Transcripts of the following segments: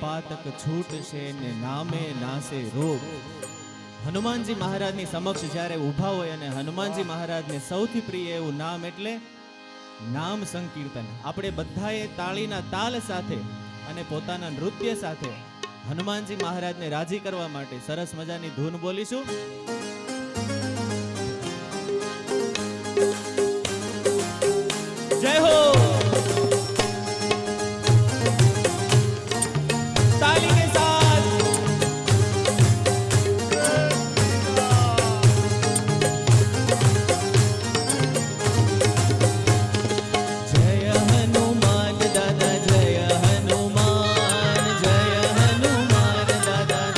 पातक छूटशे ने नामे नासे रोग। हनुमानजी महाराजनी समक्ष જ્યારે ઊભા હોય અને હનુમાનજી મહારાજને સૌથી પ્રિય એવું નામ એટલે નામ સંકીર્તન. આપણે બધાએ તાળીના તાલ સાથે અને પોતાના નૃત્ય સાથે હનુમાનજી મહારાજને રાજી કરવા માટે સરસ મજાની ધૂન બોલીશું. જય હો. તાલી કે સાથ જય હનુમાન દાદા, જય હનુમાન, જય હનુમાન દાદા,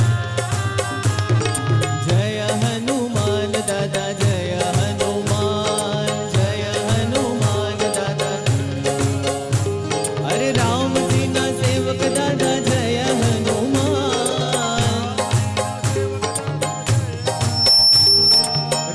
જય હનુમાન દાદા, જય હનુમાન, જય હનુમાન દાદા. અરે રામજી ના સેવક દાદા, જય હનુમાન,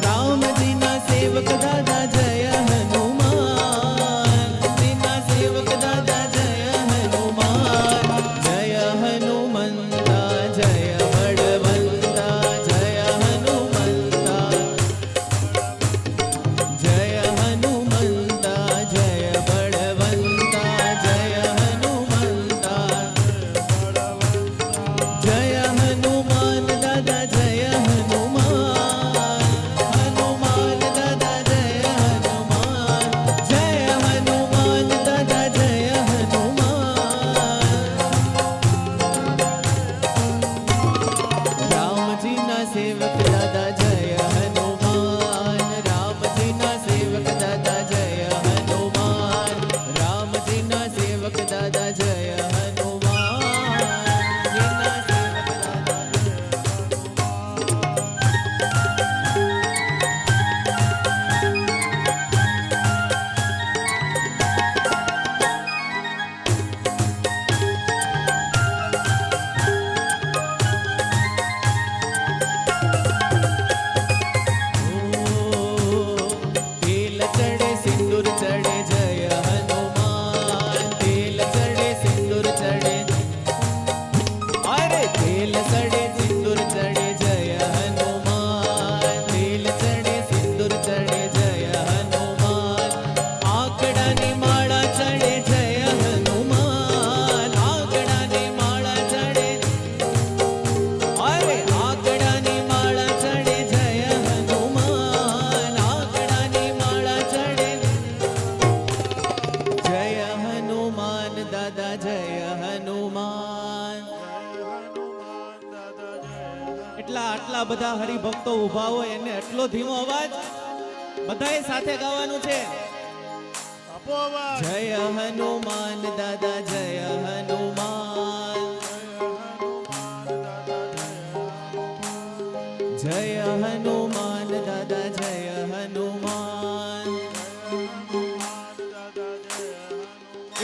રામજી ના સેવક દાદા, જય હનુમાન, જીના સેવક દાદા, જય હનુમાન, જય હનુમંતા, જય બળવંતા, જય હનુમંતા, જય હનુમંતા, જય બળવંતા, જય હનુમંતા, જય હનુમાન દાદા, જય હનુમાન, હનુમાન દાદા, જય હનુમાન, જય હનુમાન દાદા, જય હનુમાન. રામજીના સેવક દાદા, જય હનુમાન, રામજીના સેવક દાદા, જય હનુમાન, રામજીના સેવક દાદા, જય હનુમાન, જીના સેવક દાદા, તેલ ચડે સિંદૂર ચડે, જય હનુમાન, તેલ ચડે સિંદૂર ચડે, અરે તેલ ચડે સિંદૂર ચડે, જય હનુમાન, તેલ ચડે સિંદૂર ચડે, જય હનુમાન, આંકડાની માળા ચડે, જય હનુમાન, આંકડાની માળા ચડે, અરે આંકડાની માળા ચડે, જય હનુમાન, આંકડાની માળા ચડે, જય હનુમાન દાદા, જય હનુમાન. એટલા આટલા બધા હરિભક્તો ઊભા હોય એને એટલો ધીમો અવાજ બધાએ સાથે ગાવાનું છે. જય હનુમાન દાદા, જય હનુમાન, જય હનુમાન દાદા, જય હનુમાન.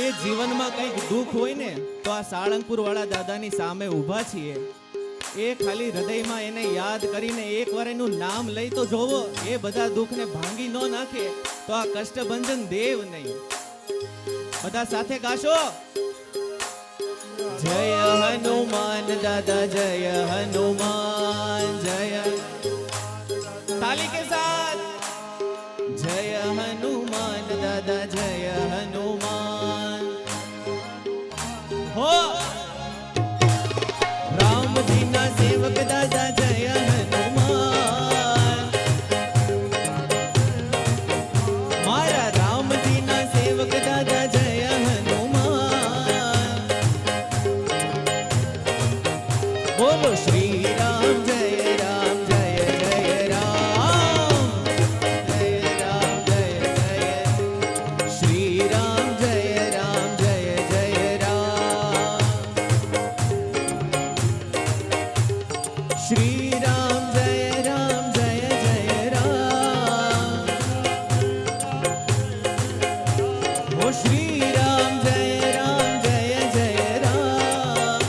એ જીવનમાં કંઈક દુઃખ હોય ને તો આ સાળંગપુર વાળા દાદાની સામે ઊભા છીએ. એ ખાલી હૃદયમાં એને યાદ કરીને એકવાર એનું નામ લઈ તો જોવો. એ બધા દુઃખને ભાંગી ન નાખે તો આ કષ્ટભંજન દેવ નહીં. બધા સાથે ગાશો. જય હનુમાન દાદા, જય હનુમાન, જય તાલી કે સાથ જય હનુમાન દાદા, જય હનુમાન. હો રામજીના સેવક દાદા, જય હનુમાન, મારા રામજીના સેવક દાદા, જય હનુમાન. બોલો શ્રી રામ, જય રામ, જય જય રામ, જય રામ, જય જય શ્રી રામ, જય રામ, જય જય રામ, શ્રી રામ, જય રામ, જય જય રામ, ઓ શ્રી રામ, જય રામ, જય જય રામ,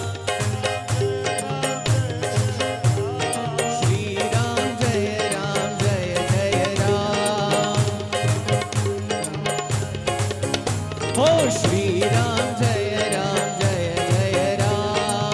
શ્રી રામ, જય રામ, જય જય રામ, ઓ શ્રી રામ, જય રામ, જય જય રામ.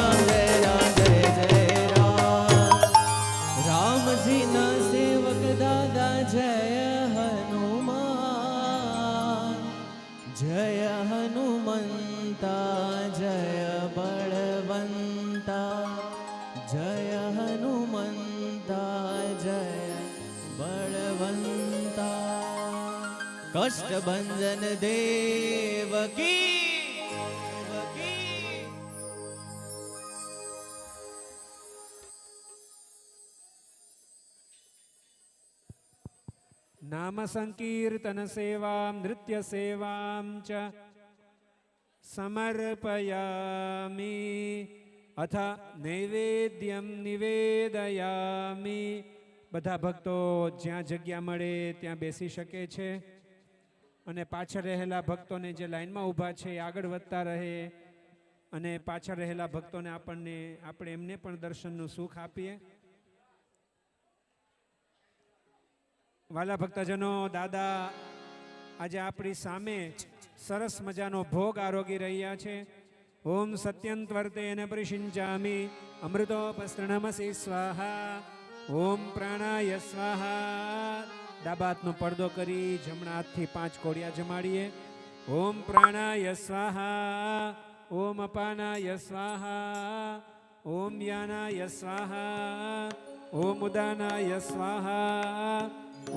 રામ જય રામ જય જય રામ. રામજીના સેવક દાદા જય હનુમાન. જય હનુમંતા જય બળવંતા. જય હનુમંતા જય બળવંતા. કષ્ટભંજન દેવકી. નામ સંકીર્તન સેવામ નૃત્ય સેવામ ચ સમર્પયામિ અથ નૈવેદ્યમ નિવેદયામિ. બધા ભક્તો જ્યાં જગ્યા મળે ત્યાં બેસી શકે છે અને પાછળ રહેલા ભક્તોને જે લાઈનમાં ઊભા છે એ આગળ વધતા રહે અને પાછળ રહેલા ભક્તોને આપણે એમને પણ દર્શનનું સુખ આપીએ. વાલા ભક્તજનો, દાદા આજે આપણી સામે સરસ મજાનો ભોગ આરોગી રહ્યા છે. ઓમ સત્યંતવર્તેન પરિષિંચામિ અમૃતોપસ્તૃણમસી સ્વાહા. ઓમ પ્રાણાય સ્વાહા. ડાબા હાથનો પડદો કરી જમણા હાથથી 5 કોડિયા જમાડીએ. ઓમ પ્રાણાય સ્વાહા. ઓમ અપાનાય સ્વાહા. ઓમ યાનાય સ્વાહા. ઓમ ઉદાનાય સ્વાહા.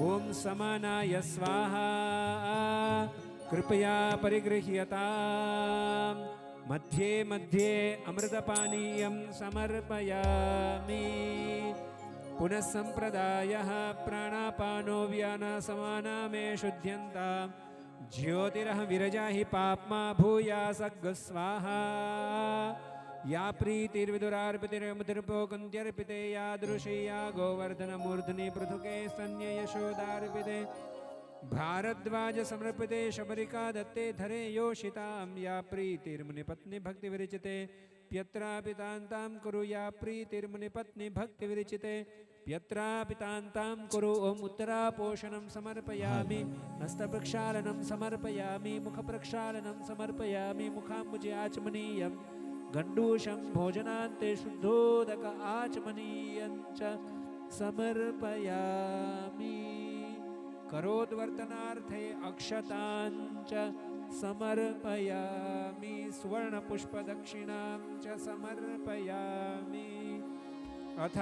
ઓમ સમાનાય સ્વાહા. કૃપયા પરિગૃહ્યતામ. મધ્યે મધ્યે અમૃતપાનીયમ સમર્પયામિ. પુનઃ સંપ્રદાયઃ પ્રાણાપાનો વ્યાના સમાના મે શુદ્ધ્યંતા. જ્યોતિરઃ વિરજા હિ પાપમા ભૂયા સગ્ગ સ્વાહા. યા પ્રીતિર્વિદુરાર્પિતિર્મુતિર્પોકંત્યર્પિતે યાદૃશી યા ગોવર્ધનમૂર્ધની પૃથુકે સ્તન્ય યશોદાર્પિતે. ભારદ્વાજ સમર્પિતે શબરિકા દત્તે ધરે યોષિતામ. યા પ્રીતિર્મુનિ પત્ની ભક્તિ વિરચિતે પ્યત્રાપિતાંતામ કુરુ. યા પ્રીતિર્મુનિ પત્ની ભક્તિ વિરચિતે यत्रापितान्तां कुरु ओम उत्तरापोषणं समर्पयामि हस्तप्रक्षालनं समर्पयामि मुखप्रक्षालनं समर्पयामि मुखाम्बुजे आचमनीयं गण्डूषं भोजनान्ते शुद्धोदक आचमनीयं च समर्पयामि करोद्वर्तनार्थे अक्षताञ्च समर्पयामि सुवर्णपुष्पदक्षिणां च समर्पयामि अथ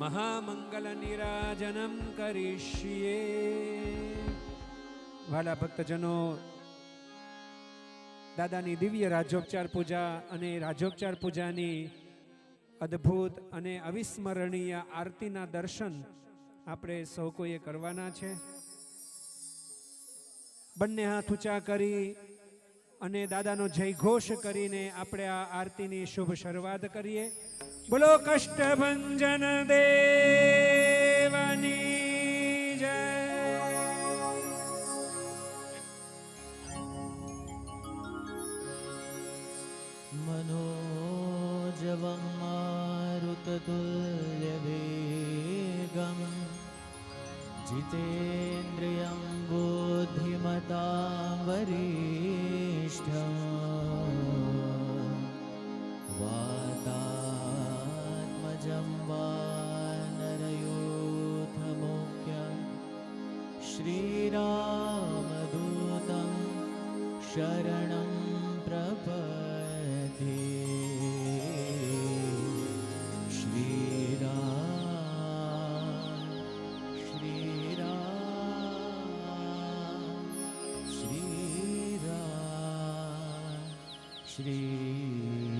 મહામંગલનિરાજનમ કરીષ્યે. વાલા ભક્તજનો, દાદાની દિવ્ય રાજોપચાર પૂજા અને રાજોપચાર પૂજાની અદ્ભુત અને અવિસ્મરણીય આરતીના દર્શન આપણે સૌ કોઈએ કરવાના છે. બંને હાથ ઊંચા કરી અને દાદાનો જય ઘોષ કરીને આપણે આ આરતીની શુભ શરૂઆત કરીએ. બોલો કષ્ટભંજન દેવની જય. मनोजवं मारुततुल्यवेगं जितेन्द्रियं बुद्धिमतां वरिष्ठं वातात्मजं वानरयूथमुख्यं श्रीरामदूतं शरणं प्रपद्ये. श्रीराम श्रीराम श्रीराम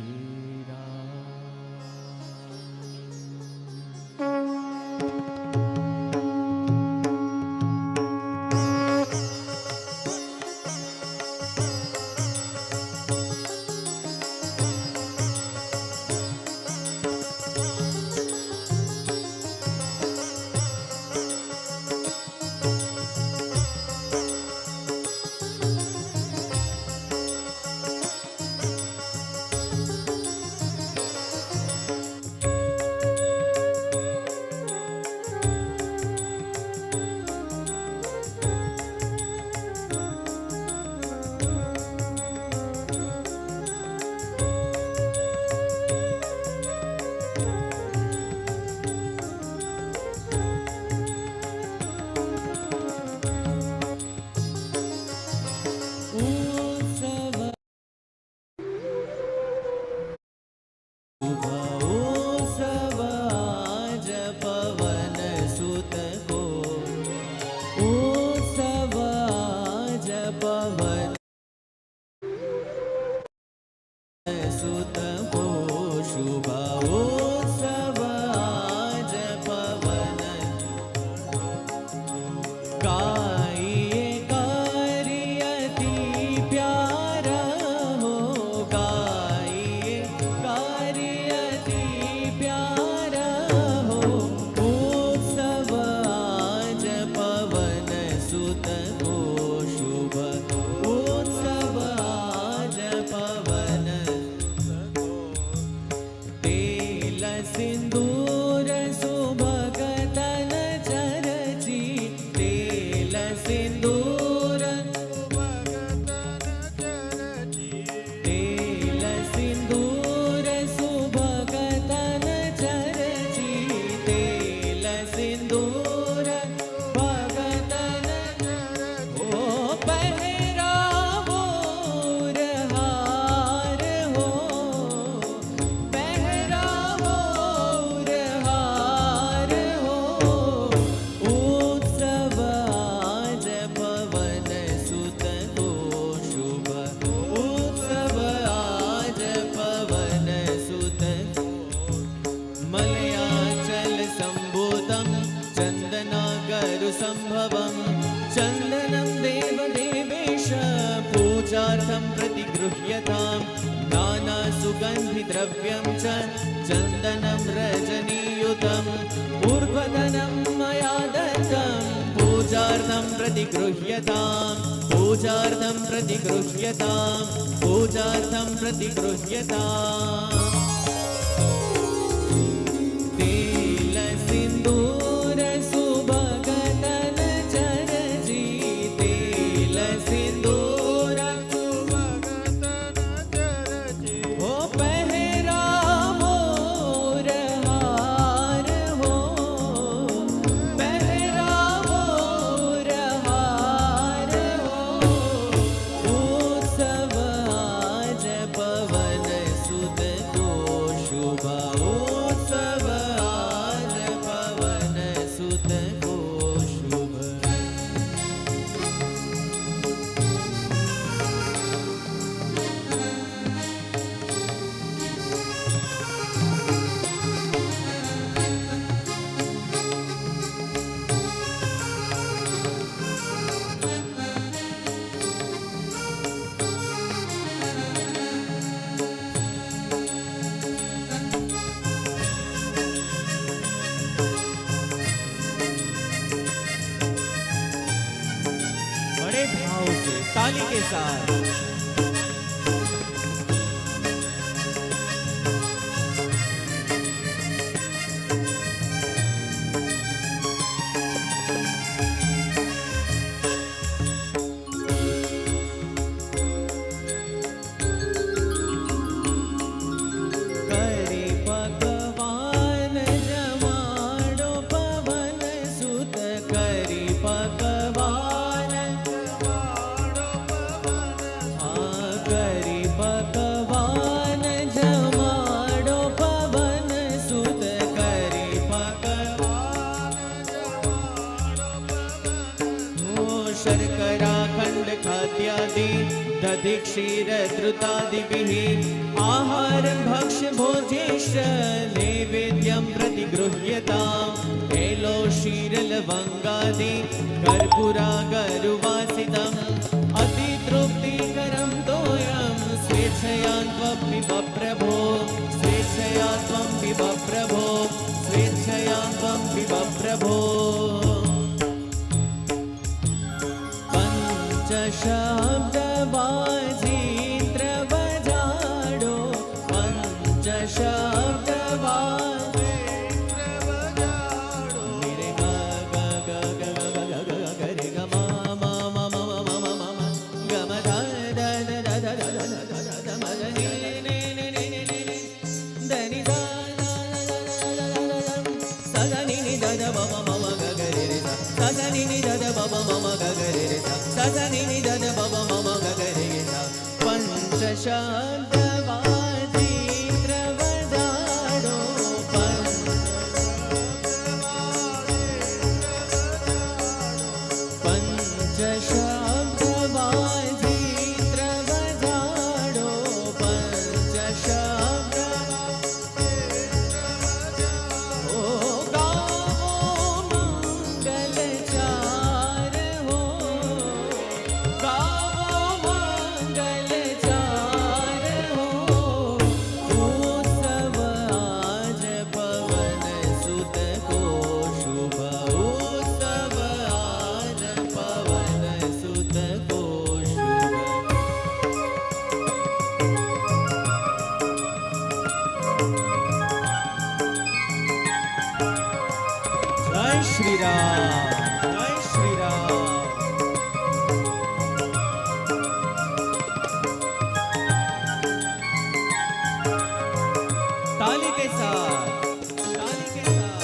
संभवं चन्दनं देवदेवेश पूजार्थं प्रतिगृह्यतां नानासुगन्धिद्रव्यं च चन्दनं रजनीयुतम् ऊर्ध्वधनं मया दत्तं पूजार्थं प्रतिगृह्यतां पूजार्थं प्रतिगृह्यतां पूजार्थं प्रतिगृह्यताम्. साथ शर्कराखण्ड खाद्यादि दधि क्षीर द्रुतादिभिः आहारं भक्ष्य भोज्येश्च नैवेद्यं प्रतिगृह्यताम् एलो क्षीरलवङ्गादि कर्पूरागरुवासितम् अतितृप्तिकरं तोयं स्वेच्छया त्वं पिब प्रभो स्वेच्छया त्वं पिब प्रभो स्वेच्छया त्वं पिब प्रभो शब्दबाजीत्र बजाडो पंच शब्दबाजीत्र बजाडो रे ग ग ग ग ग ग ग रे ग म म म म म म म ग म ध ध ध ध ध ध ध म ध नि नि नि नि नि ध नि ध स ध नि नि ध ध म म म म ग ग रे रे स ध नि नि ध ध म म म म ग ग रे रे स ध नि नि ध ध म म म म ग ग रे रे स पंच शब्दबाजीत्र बजाडो पंच शब्दबाजीत्र बजाडो पंच शब्द ओ गावो मंगल चार हो गावो मंगल चार हो उत्सव आज पवन सुत को शुभ उत्सव आज पवन सुत को शुभ जय श्री राम जय श्री राम ताली के साथ ताली के साथ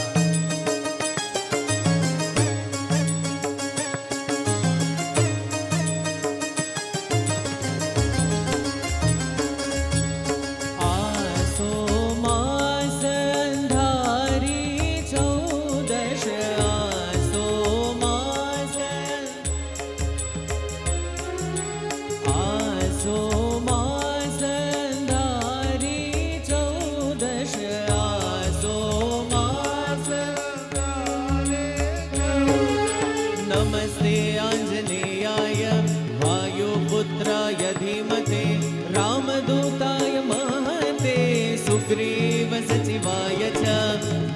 आसो मास अंधारी चौदश आसो मास अंधारी चौदश आसो मास नमस्ते आंजनेयाय वायुपुत्राय धीमते रामदूताय महते सुग्रीव सचिवाय च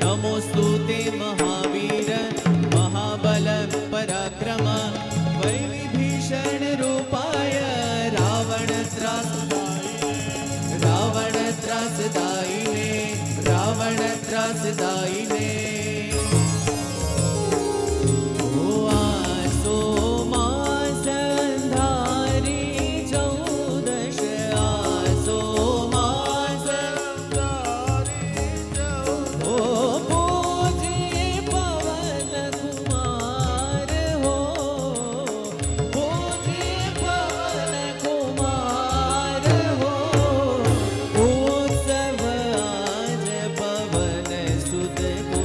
नमोऽस्तु ते महावीर महाबल पराक्रम वैविभीषण रूपाय रावण त्रासदायिने ओ आसो मास अंधारी चौदश आसो मास ओ पूजे पवन कुमार हो पूजे पवन कुमार हो उत्सव आज पवन सुत को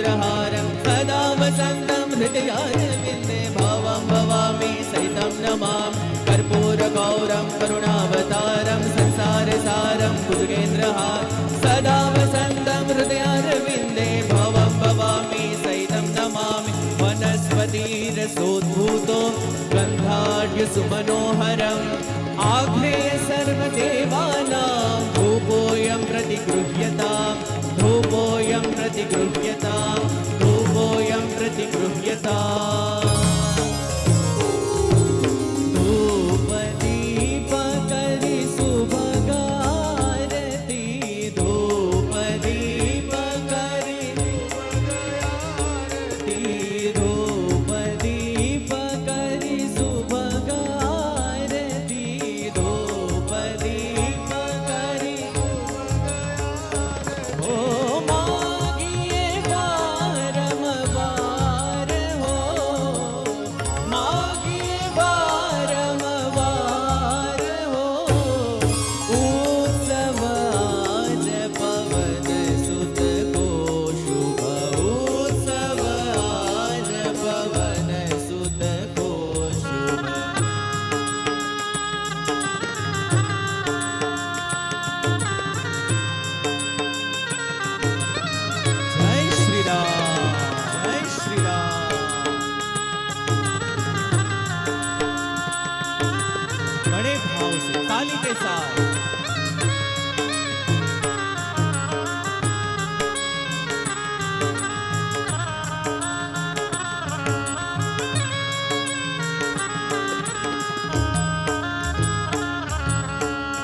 सुगेन्द्रहारं सदा वसन्तं हृदयारविन्दे भावं भवामि सहितं नमामि कर्पूरगौरं करुणावतारं संसारसारं भुजगेन्द्रहारं सदा वसन्तं हृदयारविन्दे भावं भवामि सहितं नमामि वनस्पतिरसोद्भूतो गन्धाढ्य सुमनोहरम् आग्नेय सर्वदेवानां धूपोऽयं प्रतिगृह्यतां धूपोऽयं प्रतिगृह्यतां धूपोऽयं प्रतिगृह्यताम् धूपदीपकरि शुभगारति धूपदीपकरि धूपदीपकरि शुभगारति धूपदीपकरि ओ मागिए बारंबार हो मागिए बारंबार हो उत्सव आज पवन सुत को शुभ उत्सव आज पवन सुत को शुभ जय श्री राम जय श्री राम बड़े भाव से ताली के साथ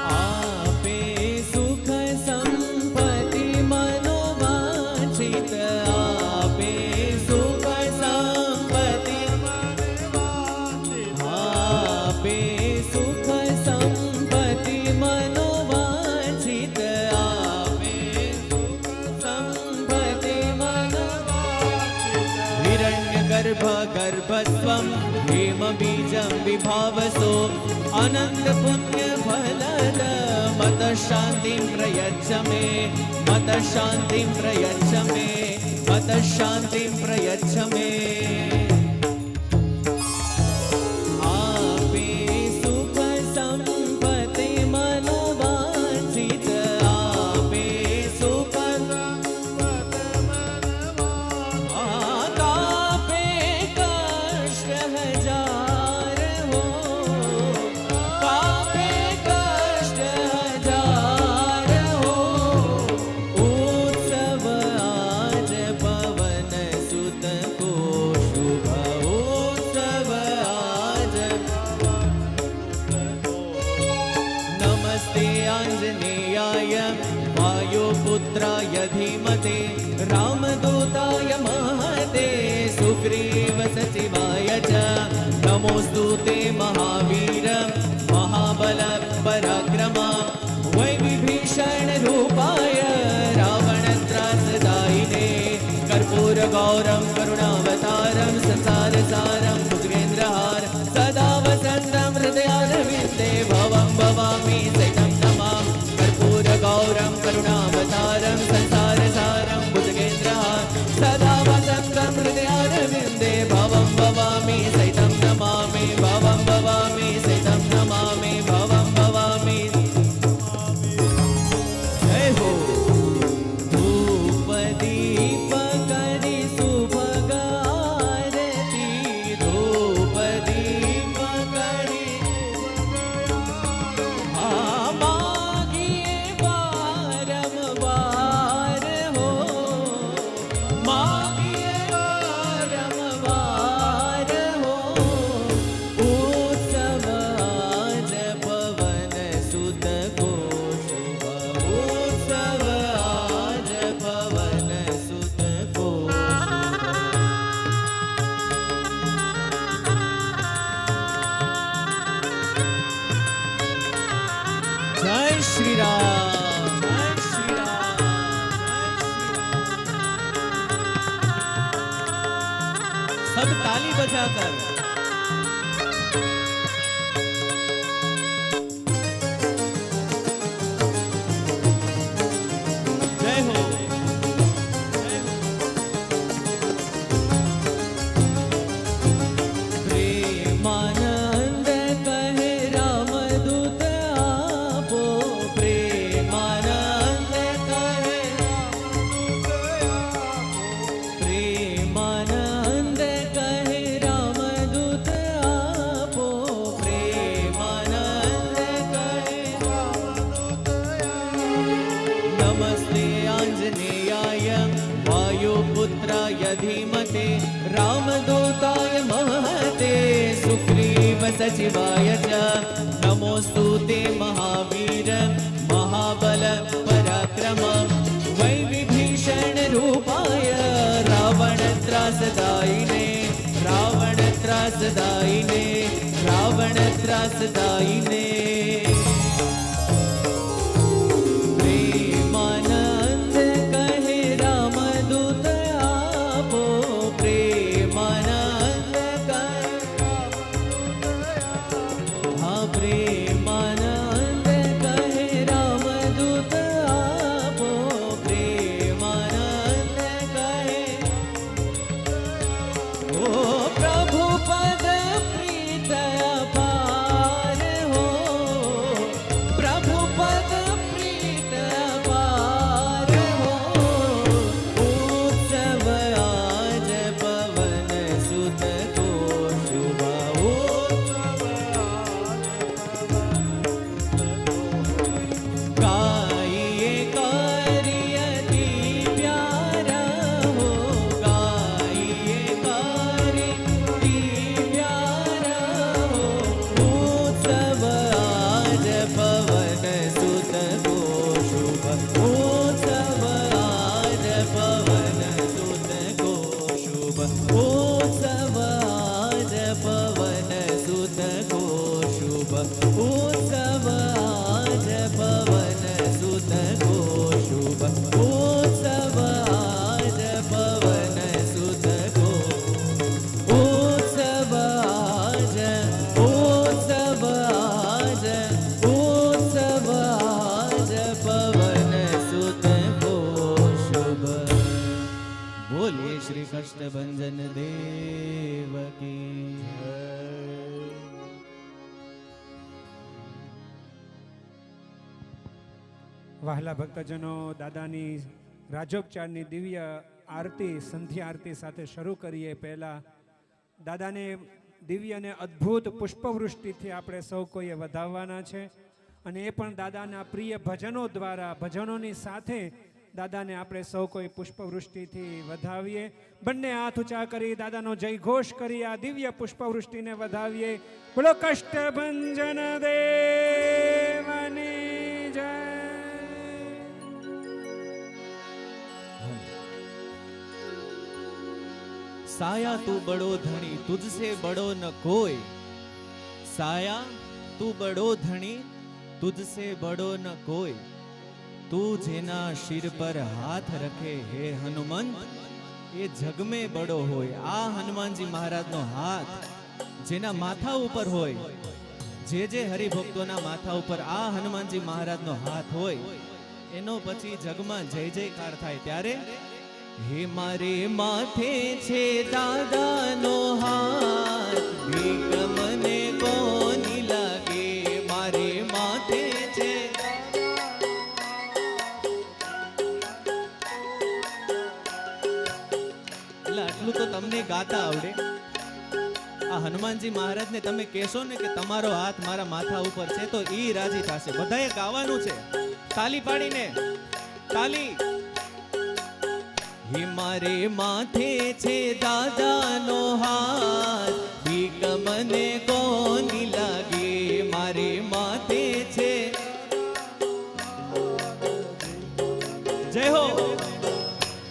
आपे सुख संपत्ति मनोवांछित आपे सुख संपत्ति आपे सुख संपत्ति मनोवांछित आपे सुख संपत्ति मनोवांछित हिरण्यगर्भ गर्भस्वं हेमबीजं विभावसो अनंत पुण्य फलद मत शांतिं प्रयच्छ मे मत शांतिं प्रयच्छ मे मत शांतिं प्रयच्छ मे आपे सुख संपत्ति मनोवांछित आपे सुख तापे कष्ट हजार हो तापे कष्ट हजार हो उत्सव आज पवन सुत को शुभ उत्सव आज नमस्ते आंजनेयाय वायुपुत्राय धीमते रामदूताय महते सुग्रीव सचिवाय च नमोऽस्तु ते महावीर महाबल पराक्रम वै विभीषण रूपाय रावणत्रासदायिने कर्पूरगौरं करुणावतारं संसारसारं भुजगेन्द्रहारं सदा वसन्तं हृदयारविन्दे भवं भवामि सहितं नमामि कर्पूरगौरं करुणावतारं संसारसारं भुजगेन्द्रहारं सदा वसन्तं हृदयारविन्दे भवं भवामि सहितं नमामि भवं भवामि सहितं नमामि भवं भवामि जय हो धूपदीपकरि शुभगारति धूपदीपकरि मागिए बारंबार हो मागिए बारंबार हो उत्सव आज पवन सुत को शुभ उत्सव आज पवन सुत को शुभ जय श्री राम जय श्री राम सब ताली बजाकर जय हो પ્રેમાનંદ કહે રામદૂત આપો, પ્રેમાનંદ કહે પ્રેમાનંદ કહે રામદૂત આપો, પ્રેમાનંદ કહે નમસ્તે આંજનેયાય વાયુપુત્રાય ધીમતે રામદૂતાય મહતે સુગ્રીવ સચિવાય ચ નમોસ્તુ તે મહાવીર મહાબલ પરાક્રમ વૈ વિભીષણ રૂપાય રાવણ ત્રાસદાયિને રાવણ ત્રાસદાયિને રાવણ ત્રાસદાયિને પ્રેમાનંદ કહે રામદૂત આપો, પ્રેમાનંદ કહે હા પ્રેમાનંદ કહે રામદૂત આપો, પ્રેમાનંદ કહે ઓ પ્રભુ પદ પ્રીત અપાર હો, પ્રભુ પદ પ્રીત અપાર હો, ઉત્સવ આજ પવન સુત કો શુભ ઉત્સવ ગાઈએ કાર્યતિ પ્યારા હો, ગાઈએ કાર્યતિ પ્યારા હો, ઉત્સવ આજ પવન સુત કો શુભ ઉત્સવ આજ પવન સુત કો શુભ ઉત્સવ આજ પવન સુત કો શુભ ઉત્સવ આજ પવન સુત કો શુભ ઉત્સવ આજ પવન સુત કો ઉત્સવ આજ ઉત્સવ આજ ઉત્સવ આજ પવન સુત કો શુભ બોલીએ શ્રી કષ્ટભંજન દેવ કી જય. વહાલા ભક્તજનો, દાદાની રાજોપચારની દિવ્ય આરતી સંધ્યા આરતી સાથે શરૂ કરીએ પહેલા દાદાને દિવ્ય અને અદ્ભુત પુષ્પવૃષ્ટિથી આપણે સૌ કોઈએ વધાવવાના છે અને એ પણ દાદાના પ્રિય ભજનો દ્વારા, ભજનોની સાથે દાદાને આપણે સૌ કોઈ પુષ્પવૃષ્ટિથી વધાવીએ. બંને હાથ ઊંચા કરી દાદાનો જય ઘોષ કરી આ દિવ્ય પુષ્પવૃષ્ટિને વધાવીએ. બોલો કષ્ટભંજન દેવની જય. साया तू बड़ो धनी तुझसे बड़ो न कोई, साया तू बड़ो धनी तुझसे बड़ो न कोई, तू जेना शिर पर हाथ रखे हे हनुमंत એ જગ में બડો હોય. આ હનુમાનજી મહારાજનો હાથ જેના માથા ઉપર હોય, જે હરિભક્તોના માથા ઉપર આ હનુમાનજી મહારાજનો હાથ હોય એનો પછી જગમાં જય જયકાર થાય. ત્યારે હે મારે માથે છે દાદાનો હાથ, ભીખ મને કોની લાગે, મારે માથે છે આટલું તો તમને ગાતા આવડે. આ હનુમાનજી મહારાજને તમે કહેશો ને કે તમારો હાથ મારા માથા ઉપર છે તો ઈ રાજી થશે. બધાએ ગાવાનું છે તાલી પાડીને. તાલી. હે મારે માથે છે દાદાનો હાથ, ભીખ મને કોની લાગે, મારે માથે છે જય હો.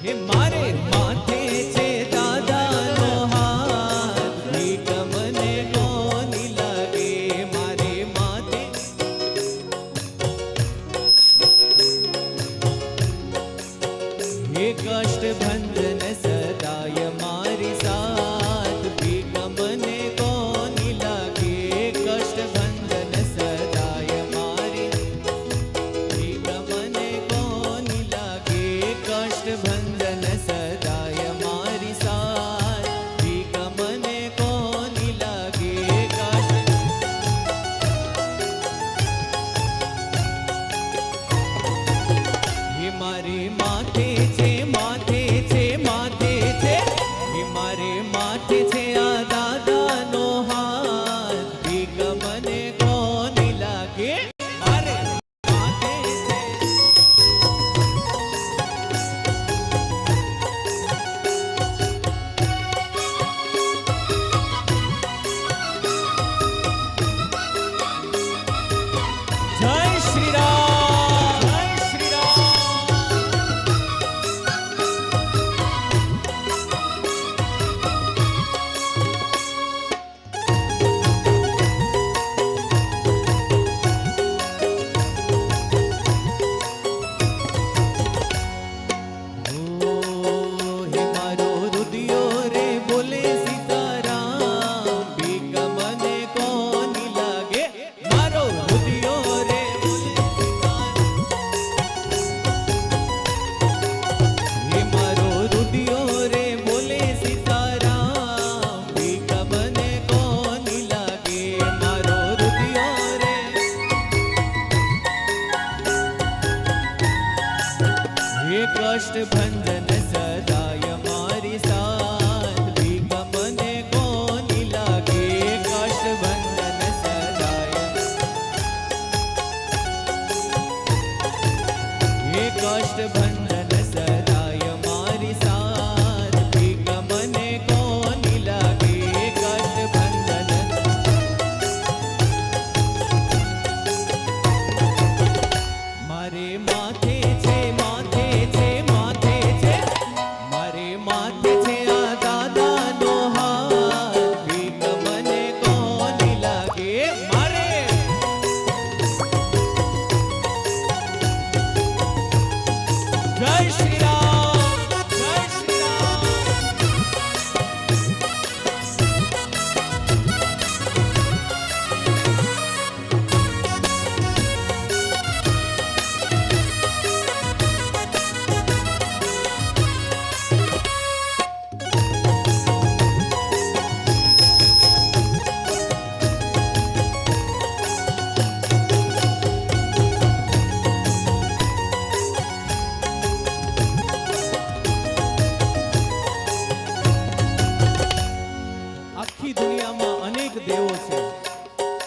હે મારે માથે છે દાદાનો હાથ, ભીખ મને કોની લાગે, મારે માથે હે કષ્ટભંજન સદાય મારી સાથ, ભીખ મને કોની લાગે.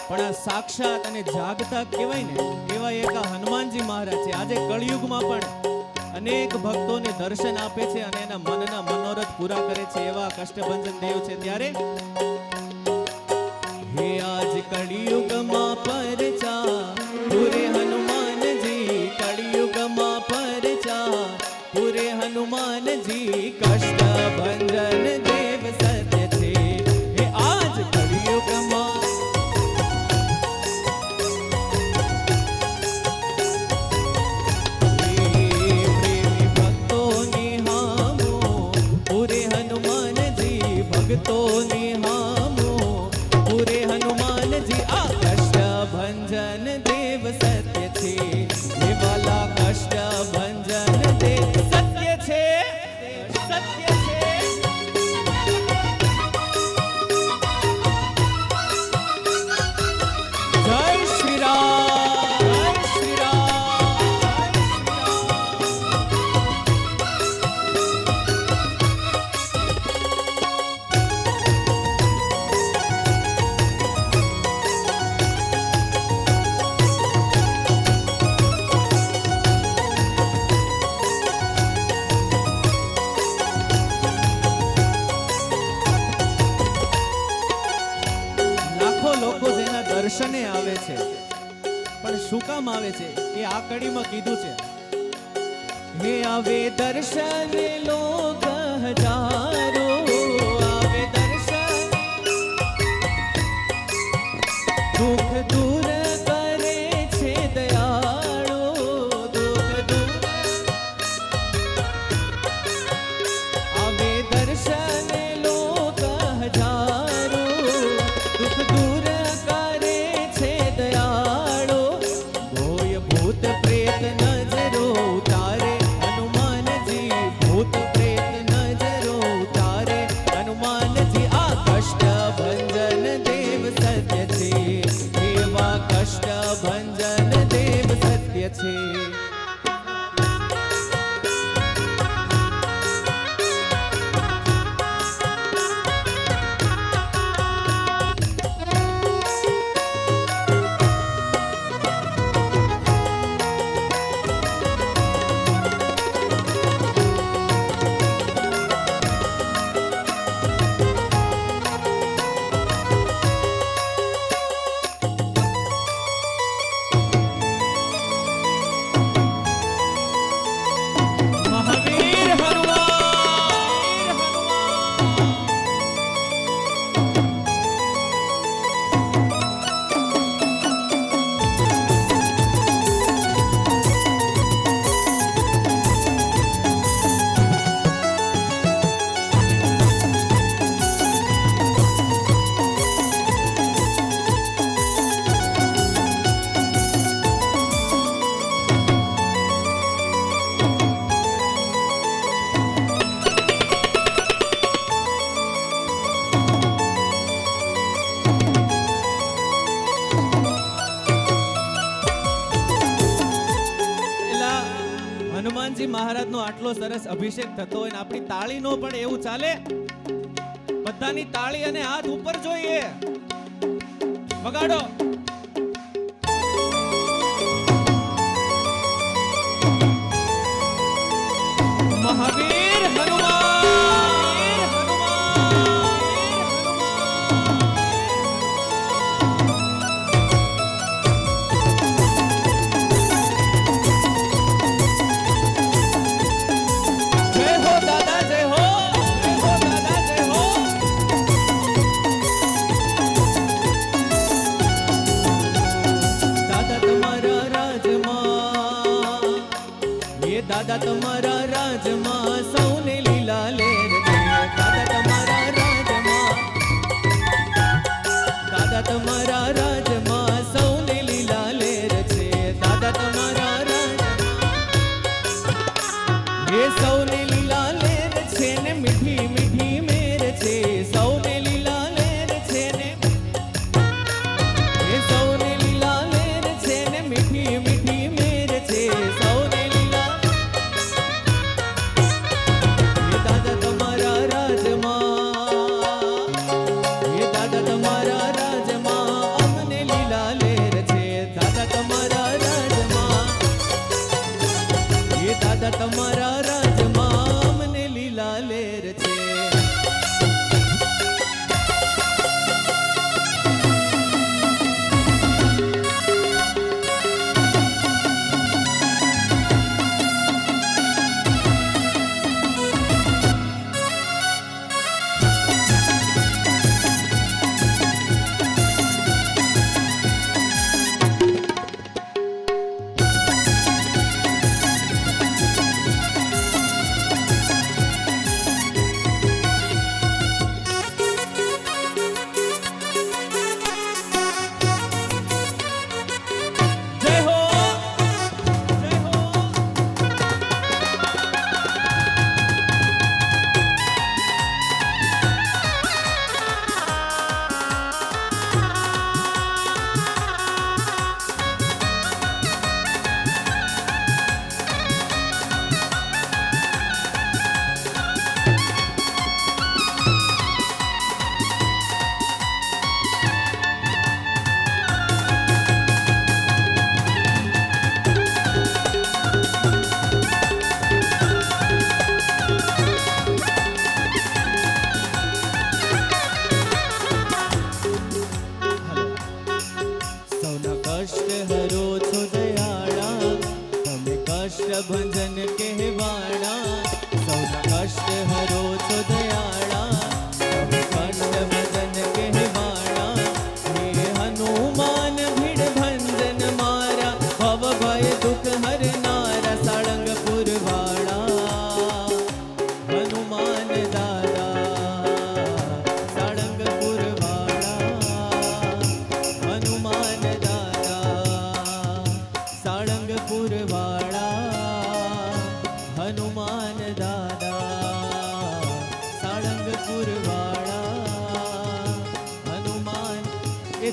પણ આ સાક્ષાત અને જાગતા કહેવાય ને એવા એક આ હનુમાનજી મહારાજ છે. આજે કળિયુગમાં પણ અનેક ભક્તોને દર્શન આપે છે અને એના મનના મનોરથ પૂરા કરે છે એવા કષ્ટભંજન દેવ છે. ત્યારે હે આજ કળિયુગમાં પરચા પૂરે હનુમાનજી, કળિયુગમાં પરચા પૂરે હનુમાનજી, કષ્ટભંજન દેવ સત્ય છે. હે આજ કળિયુગમાં ભક્તોની હામો પૂરે હનુમાનજી, આ કષ્ટભંજન દેવ સત્ય છે. હે વાલા કષ્ટભંજન દેવ સત્ય છે, સત્ય છે. જય શ્રી રામ, જય શ્રી રામ, જય દર્શને આવે છે, પણ શું કામ આવે છે એ આ કડીમાં કીધું છે. હે આવે દર્શને લોક હજારો, આવે દર્શન દુઃખ દૂર કરે છે દયાળો, દુઃખ દૂર આવે દર્શને લોક હજારો, દુઃખ દૂર પ્રેત નજરો ઉતારે હનુમાનજી, ભૂત પ્રેત નજરો ઉતારે હનુમાનજી, આ કષ્ટભંજન દેવ સત્ય છે. એવા કષ્ટભંજન દેવ સત્ય છે. હનુમાનજી મહારાજનો આટલો સરસ અભિષેક થતો હોય ને આપણી તાળી નો પડે એવું ચાલે? બધાની તાળી અને હાથ ઉપર જોઈએ. વગાડો. મહાવીર હનુમાન, દાદા તમારા રાજમાં સૌને લીલા લેર છે. દાદા તમારા રાજમાં, દાદા તમારા રાજમાં સૌને લીલા લેર છે. દાદા તમારા રાજમાં એ સૌને લીલા લેર છે ને મીઠી મીઠી મેર છે. સૌને લીલા લેર છે ને એ સૌને લીલા લેર છે ને મીઠી મીઠી મેર છે. સૌને દાદા તમારા રાજમાં અમને લીલા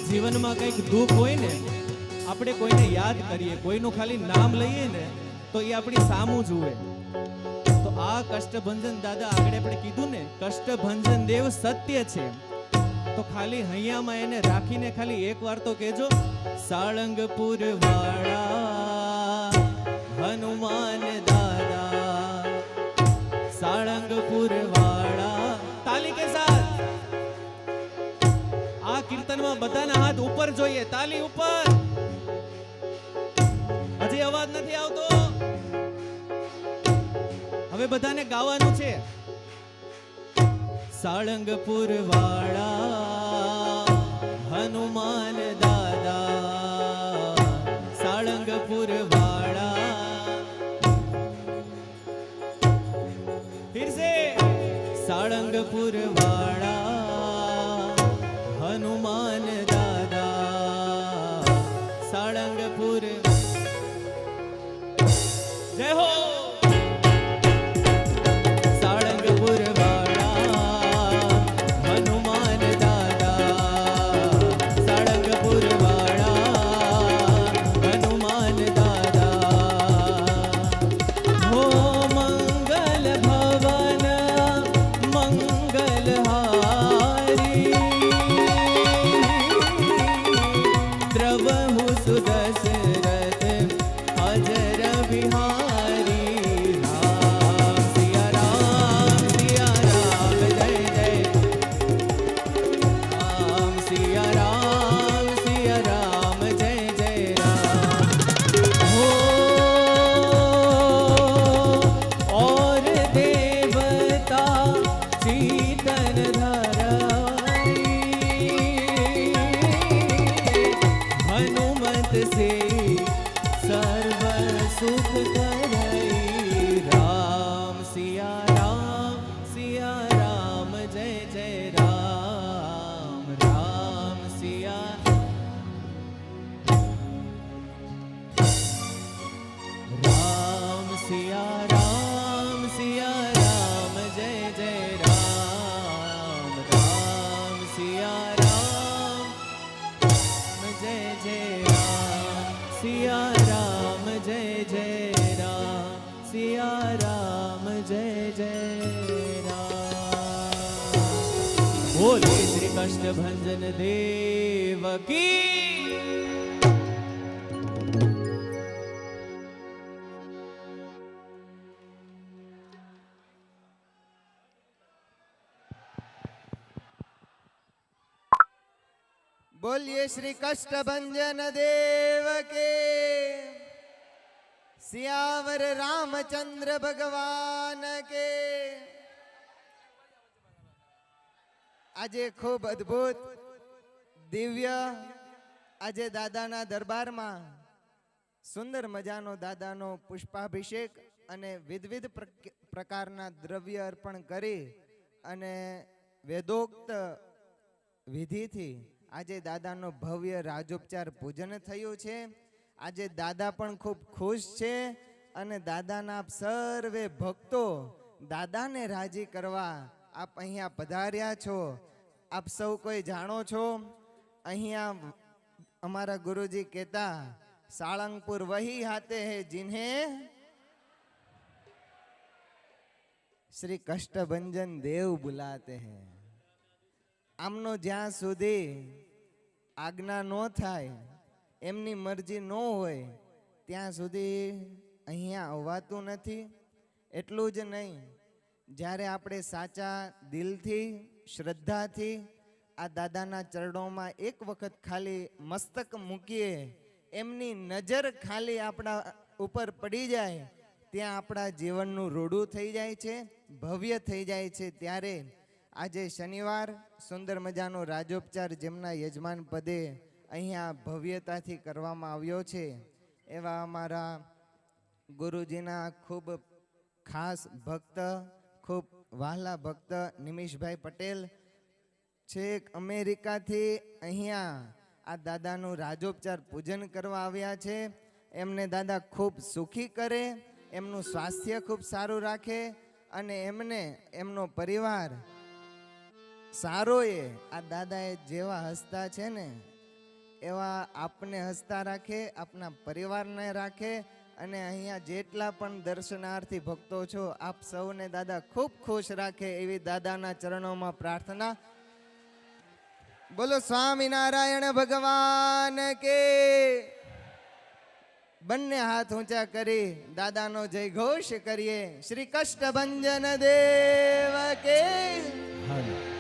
જીવનમાં કંઈક દુઃખ હોય ને, આપણે કોઈને યાદ કરીએ, કોઈનું ખાલી નામ લઈએ ને તો એ આપણી સામું જુએ. તો આ કષ્ટભંજન દાદા આગળ આપણે કીધું ને, કષ્ટભંજન દેવ સત્ય છે. તો ખાલી હૈયામાં એને રાખીને ખાલી એક વાર તો કહેજો, સાળંગપુર વાળા હનુમાન દાદા, સાળંગપુર વાળા. તાલી કે સાથ આ કીર્તનમાં બધાના હાથ ઉપર જોઈએ, તાલી ઉપર. હજી અવાજ નથી આવતો. હવે બધાને ગાવાનું છે. સાળંગપુર વાળા હનુમાન દાદા, સાળંગપુર વાળા. फिर से साळंगपुर वाड़ा हनुमान दादा, साळंगपुर जय हो. साळंगपुर वाड़ा हनुमान दादा, साळंगपुर वाड़ा हनुमान दादा. हो मंगल भवन मंगलहारी, द्रवहु सुदशरथ अजर बिहारी. राम सिया राम जय जय. राम सिया राम जय जय राम. हो और देवता चीतन धराई, हनुमत से सर्व सुख करई. राम सिया राम जय जय राम. राम सिया राम सिया राम जय जय राम. राम सिया राम जय जय राम. सिया राम जय जय राम. सिया राम जय जय राम. बोले श्री कष्टभंजन देव की. बोलिए श्री कष्टभंजन देव के. सियावर रामचंद्र भगवान के. આજે ખૂબ અદ્ભુત દિવ્ય આજે દાદાના દરબારમાં સુંદર મજાનો દાદાનો પુષ્પાભિષેક અને વિવિધ પ્રકારના દ્રવ્ય અર્પણ કરી અને વેદોક્ત વિધિથી આજે દાદાનો ભવ્ય રાજોપચાર પૂજન થયું છે. આજે દાદા પણ ખૂબ ખુશ છે અને દાદાના આપ સર્વે ભક્તો દાદાને રાજી કરવા આપ અહીંયા પધાર્યા છો. આપ સૌ કોઈ જાણો છો, અહીંયા અમારા ગુરુજી કહેતા, સાળંગપુર વહી હાતે હે जिन्हें શ્રી કષ્ટભંજન દેવ બુલાતે હૈ. આમનો જ્યાં સુધી આજ્ઞા ન થાય, એમની મરજી ન હોય ત્યાં સુધી અહીંયા આવવાતું નથી. એટલું જ નહીં, જ્યારે આપણે સાચા દિલથી શ્રદ્ધાથી આ દાદાના ચરણોમાં એક વખત ખાલી મસ્તક મૂકીએ, એમની નજર ખાલી આપણા ઉપર પડી જાય, ત્યાં આપણા જીવનનું રૂડું થઈ જાય છે, ભવ્ય થઈ જાય છે. ત્યારે આજે શનિવાર સુંદર મજાનો રાજોપચાર જેમના યજમાન પદે અહીંયા ભવ્યતાથી કરવામાં આવ્યો છે, એવા અમારા ગુરુજીના ખૂબ ખાસ ભક્ત, ખૂબ વહાલા ભક્ત નિમિષભાઈ પટેલ છેક અમેરિકાથી અહીંયા આ દાદાનું રાજોપચાર પૂજન કરવા આવ્યા છે. એમને દાદા ખૂબ સુખી કરે, એમનું સ્વાસ્થ્ય ખૂબ સારું રાખે અને એમને એમનો પરિવાર સારો. આ દાદાએ જેવા હસતા છે ને, એવા આપને હસતા રાખે, આપના પરિવારને રાખે અને અહીંયા જેટલા પણ દર્શનાર્થી ભક્તો છો આપ સૌને દાદા ખૂબ ખુશ રાખે એવી દાદાના ચરણોમાં પ્રાર્થના. બોલો સ્વામિનારાયણ ભગવાન કે. બંને હાથ ઊંચા કરી દાદાનો જય ઘોષ કરીએ. શ્રી કષ્ટભંજન દેવ કે. હાલો.